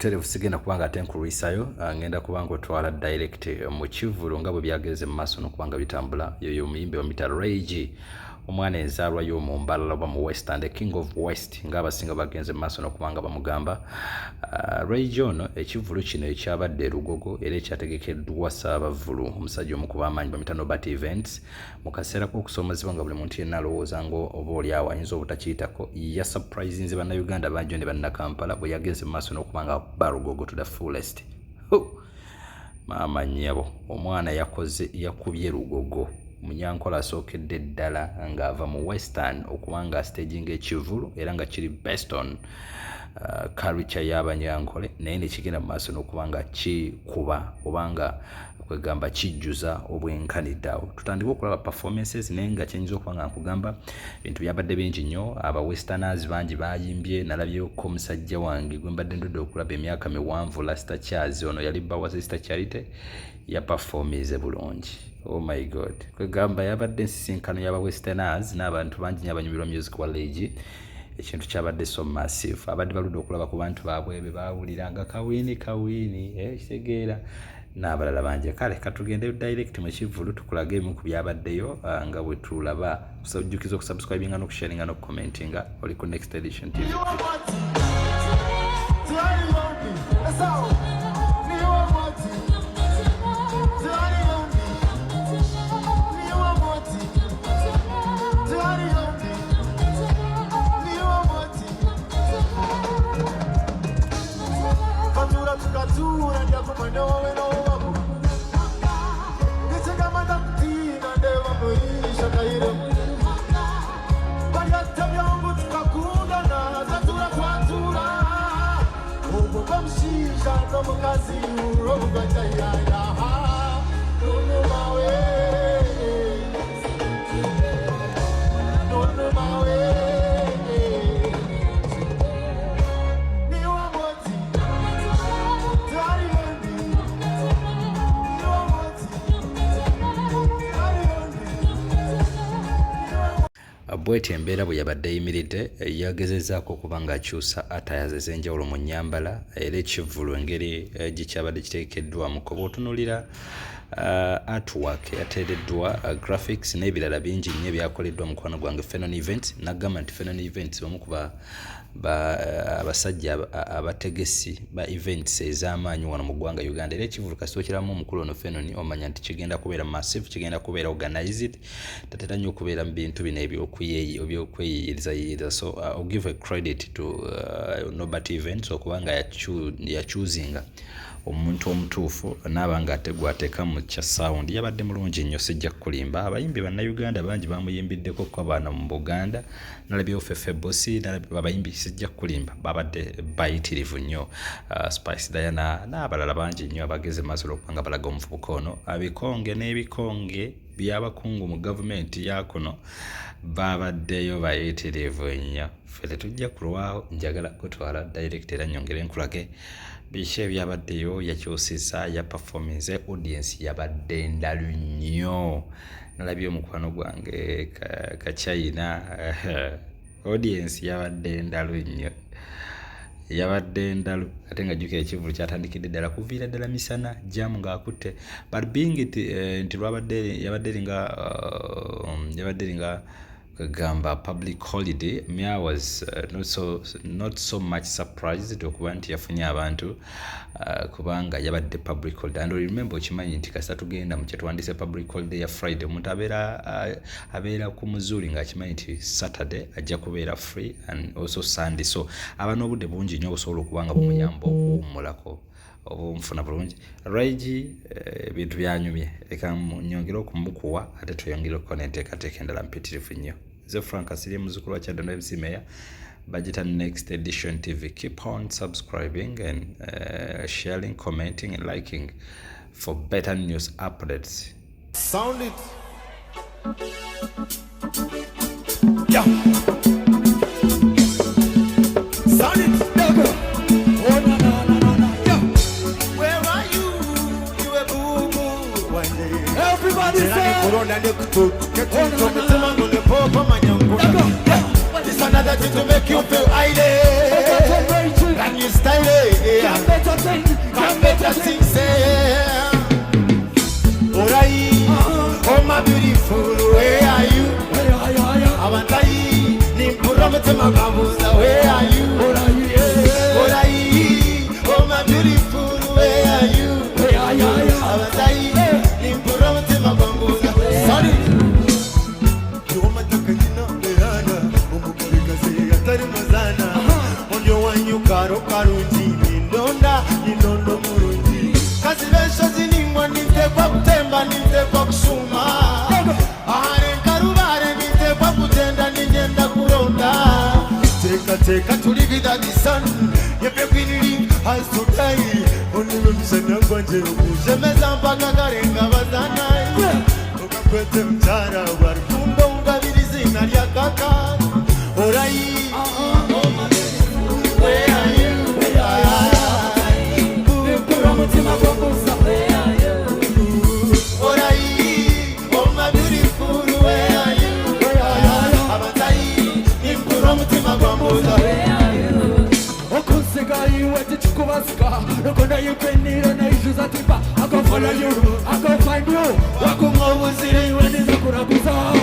buterevu sigenda kubanga ate nkulwisayo ngenda kubanga otwala direct mu Kivulu nga bwe byageze mu maaso n'okubanga bitambula yoyo muyimbi omuyita Ray G omwana enzaalwa y'omu Mbalala oba mu Western, the King of West ng'abasinga bagenze mu maaso n'okubanga bamugamba. Ray G ono ekivulu kino ekyabadde Lugogo era ekyategekeddwa Ssaabavulu omusajja omu ku b'amaanyi bamuyita Norbert Events mu kaseera k'okusoomozebwa nga buli muntu yenna alowooza ngo oba oli awo ayinza obutakiyitako ya surprisinze bannayuganda bangi ne bannakampala bwe yagenze mu maaso n'okubanga ba Lugogo to the fullest. Maama nnyabo omwana yakubye Lugogo Munyankola asookedde ddala ng'ava mu Western okubanga staging ekivulu era nga kiri based on culture y'Abanyankole naye ne kigenda mu maaso n'okubanga kikuba obanga kwegamba kijjuza obwenkaniddeawo. Tutandika okulaba performances naye nga kyenyinza okuba nga nkugamba ebintu byabadde bingi nnyo. Aba Westerners bangi bayimbye, nalabyeko omusajja wange gwe mbadde ndudde okulaba emyaka miwanvu Lasta Charles ono yali bbawa Sister Charity ya performize bulungi. Oh my God. Kwegamba yabadde nsisinkano y'aba Westerners n'abantu bangi nnyo abanyumirwa music wa Legi. Ekintu kyabadde so massive. Abadde baludde okulaba ku bantu baabwe be baawuliranga kawini kitegeera n'abalala bangi. Kale katugende direct mu Kivulu tukulage ebimu ku byabaddeyo nga bwe tulaba. Kusajjukiza okusubscribinga n'okusharinga n'okucommentinga oli ku Next Edition TV. Bweti embeera bwe yabadde eyimiridde yagezezaako okuba ng'akyusa attires ez'enjawulo mu nnyambala era ekivulu engeri gikyabadde kiteekeddwamu ko bw'otunuulira artwork yateereddwa graphics n'ebirala bingi nnyo ebyakoleddwa mu mukwano gwange Phenon Events. Naggamba nti Phenon Events bamu ku abasajja abategesi ba events ez'amaanyi wano mu ggwanga Uganda era ekivulu kasitokeramu omukulu ono Phenon omanya nti kigenda kubeera massive, kigenda kubeera organized, tatera nnyo okubeera mu bintu bino ebyokweyiyiriza. So I'll give a credit to Norbert Events okubanga yachuzinga omuntu omutuufu n'abanga ateeka mu kya sound. Yabadde mulungi nnyo sijja kulimba. Abayimbi bannayuganda bangi bamuyimbiddeko ko abaana mu Buganda nalabye Ofefe Bossi abayimbi sijja kulimba babadde bayitirivu nnyo. Spice Diana n'abalala bangi nnyo abageze maaso okubanga balaga omuvubuka ono. Abikonge n'ebikonge by'abakungu mu gavumenti yakuno babaddeyo bayitirivu nnyo. Ffe tetujja kulwawo, njagala kutwala direct era nnyongere nkulage biki ebyabaddeyo. Yakyusisa ya performance, audience yabadde ndalu nnyo. Nalabye omukwano gwange ka China audience yabadde ndalu nnyo, yabadde ndalu ate nga jjukira ekivulu kyatandikidde ddala kuviira ddala misana jamu ng'akutte but being it nti yabadde ringa gamba public holiday. I was not so much surprised okuba nti yafunye abantu kubanga yabadde public holiday. And remember okimanyi nti kasa tugenda mu kyetwandise public holiday ya Friday omuntu abeera ku muzuuli ng'akimanyi nti Saturday ajja kubeera free and also Sunday. So aba n'obudde bungi nnyo obusobola okuba nga bumuyamba okuwummulako obumufuna bulungi. Raigi ebintu byanyumye leka nyongere okumukuwa ate tuyongere okuba n'enteekateeka endala mpitirivu nnyo. Ze Frank Asiri muzukulu wa Kyaddondo MC Mayor Bagita Next Edition TV. Keep on subscribing and sharing, commenting and liking for better news updates. Sound it. Yeah. Sound it. Oh no no no no no. Yeah. Where are you? You a boo boo one day. Everybody say. This another thing to make you feel idle. Can you style it? Yeah. Come better things say. Alright, oh my beautiful, where are you? Avantai, Nimpuramata Magabuza, where are you? Alright, oh my beautiful, where are you? Avantai, Nimpuramata Magabuza. Sorry. Yoma Takina, Leana, Umukarika say, Atarimazana, on your one you caro carundi, Nindonda, Nindondo Murundi. Kasivesha Zinimwa, Ninte Pakutemba, Ninte Pakusuma. Ahare Karubare, Ninte Pakutenda, Ninjenda Kuronda. Take a to live it at the sun. Your baby has to die. Only when you send up on the Zemezamba Garenga Vazana. Look up with them Tara, where Kumbonga is in Ariakaka. Orai, where are you? Where are you? Orai, oh my beautiful, where are you? Abatai, Impuramutima Bamboza. You can need an issue that I go follow you, I go find you. I come over city when it's a Kurabuza.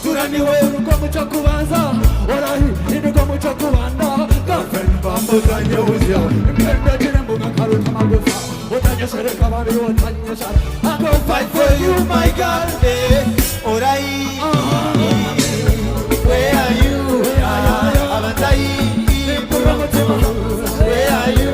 Turani will come to Chakuanza, or I in the Gomuchakuanda. Girlfriend Bamboza, and you with you. Impendent Karutamabuza. What I just said, I go fight for you, my God. Or I, where are you? Where are you?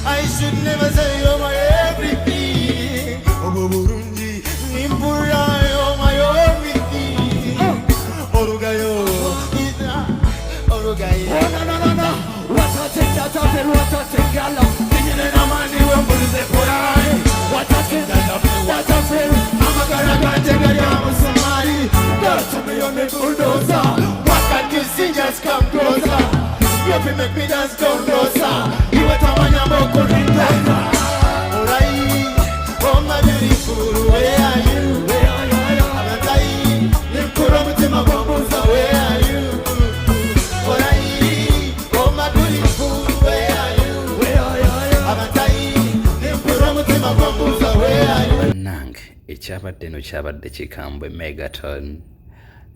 I should never say you're my everything. Oh, Burundi, Nimbura, you're my everything. Orugayo, Orugayo. No. What I think that I feel, what I think I love. Thinking in a man, you won't believe it for I. What I think that I feel, what I feel. I'm a guy, take a young somebody. Girl, tell me you're the bulldozer. What can you see? Just come closer. You have to make me dance down closer. You are Tamanya Mokurinda. Alright, oh my beautiful, where are you? Where are you? Abatai, Nimpuramutema Bambuza, where are you? Alright, oh my beautiful, where are you? Where are you? Abatai, Nimpuramutema Bambuza, where are you? Nang, echabadde no chabadde kikambwe Megaton.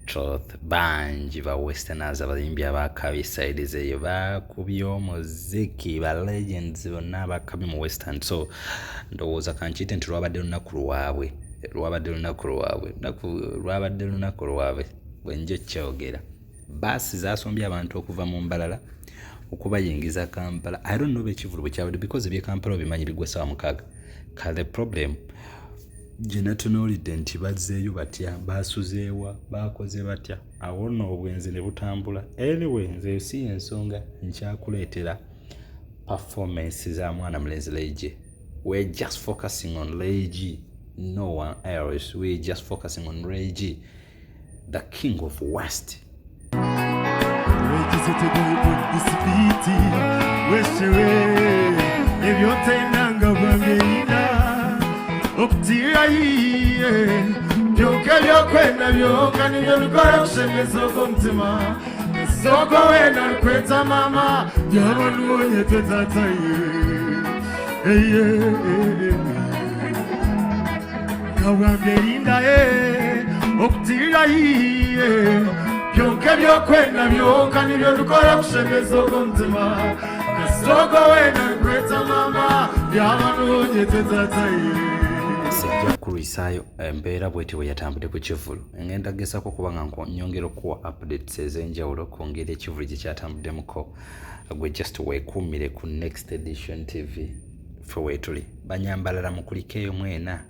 Truth banji ba westerners abayimbi abakabi side zeyo bakubye omuziki ba legends bonna bakabi mu western. So ndowooza kanchite nti lwabadde lunaku lwabwe bwenje kyogera basi zasombye abantu okuva mu Mbalala okubayingiza Kampala. I don't know bekivulu bwe because ebye Kampala bimanyi bigwe sawa mukaga. The problem generationality nti bazzeeyo batya basuzeewa bakoze batya awo nno obwenzi ne butambula. Anyway nze si ensonga nkyakuleetera performance za mwana mulenzi Leigi. We're just focusing on Leigi, no one else. We're just focusing on Leigi, the king of West. Okutira iye byonka byokwenda byonka nibyo bikora kushemeza omutima soko wena kweta mama byabonye twetataye kawambe linda okutira iye byonka byokwenda byonka nibyo bikora kushemeza omutima soko wena kweta mama byabonye twetataye. Sijja kulisaayo embeera bw'eti bwe yatambudde ku Kivulu. Ngenda gezaako kuba nga nyongera okuwa updates ez'enjawulo ku ngeri Ekivulu gye kyatambuddemu gwe just weekuumire ku Next Edition TV ffe weetuli. Banyambalala mukulikeeyo mwena.